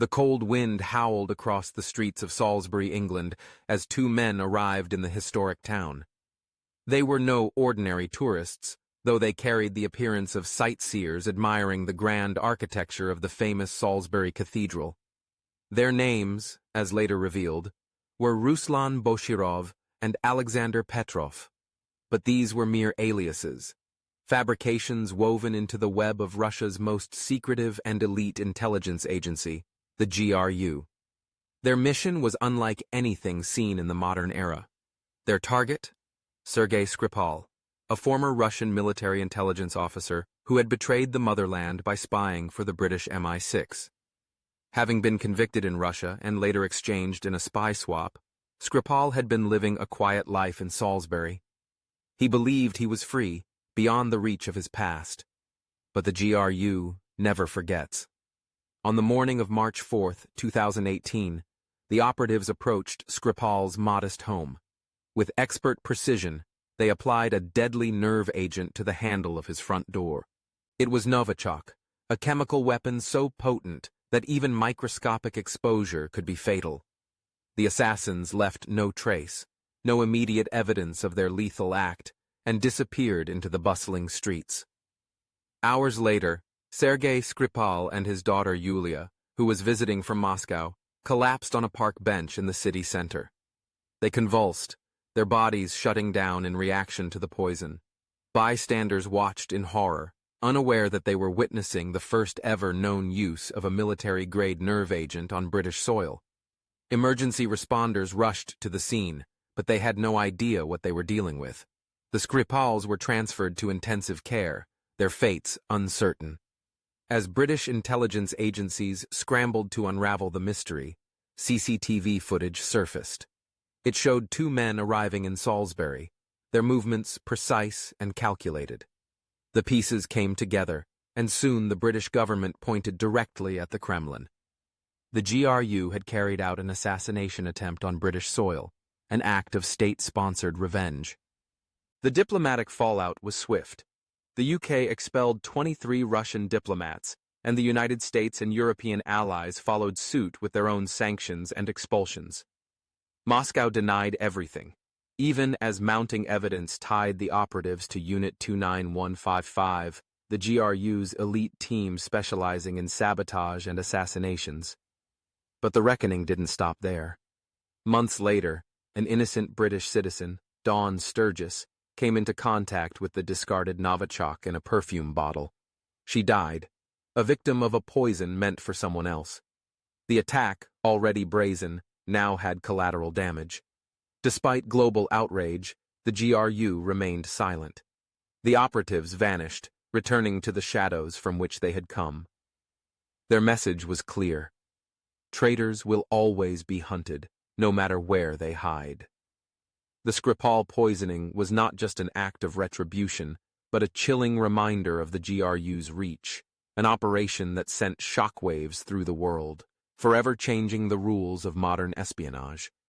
The cold wind howled across the streets of Salisbury, England, as two men arrived in the historic town. They were no ordinary tourists, though they carried the appearance of sightseers admiring the grand architecture of the famous Salisbury Cathedral. Their names, as later revealed, were Ruslan Boshirov and Alexander Petrov. But these were mere aliases, fabrications woven into the web of Russia's most secretive and elite intelligence agency, the GRU. Their mission was unlike anything seen in the modern era. Their target? Sergei Skripal, a former Russian military intelligence officer who had betrayed the motherland by spying for the British MI6. Having been convicted in Russia and later exchanged in a spy swap, Skripal had been living a quiet life in Salisbury. He believed he was free, beyond the reach of his past. But the GRU never forgets. On the morning of March 4, 2018, the operatives approached Skripal's modest home. With expert precision, they applied a deadly nerve agent to the handle of his front door. It was Novichok, a chemical weapon so potent that even microscopic exposure could be fatal. The assassins left no trace, no immediate evidence of their lethal act, and disappeared into the bustling streets. Hours later, Sergei Skripal and his daughter Yulia, who was visiting from Moscow, collapsed on a park bench in the city center. They convulsed, their bodies shutting down in reaction to the poison. Bystanders watched in horror, unaware that they were witnessing the first ever known use of a military-grade nerve agent on British soil. Emergency responders rushed to the scene, but they had no idea what they were dealing with. The Skripals were transferred to intensive care, their fates uncertain. As British intelligence agencies scrambled to unravel the mystery, CCTV footage surfaced. It showed two men arriving in Salisbury, their movements precise and calculated. The pieces came together, and soon the British government pointed directly at the Kremlin. The GRU had carried out an assassination attempt on British soil, an act of state-sponsored revenge. The diplomatic fallout was swift. The UK expelled 23 Russian diplomats, and the United States and European allies followed suit with their own sanctions and expulsions. Moscow denied everything, even as mounting evidence tied the operatives to Unit 29155, the GRU's elite team specializing in sabotage and assassinations. But the reckoning didn't stop there. Months later, an innocent British citizen, Dawn Sturgis, came into contact with the discarded Novichok in a perfume bottle. She died, a victim of a poison meant for someone else. The attack, already brazen, now had collateral damage. Despite global outrage, the GRU remained silent. The operatives vanished, returning to the shadows from which they had come. Their message was clear. Traitors will always be hunted, no matter where they hide. The Skripal poisoning was not just an act of retribution, but a chilling reminder of the GRU's reach, an operation that sent shockwaves through the world, forever changing the rules of modern espionage.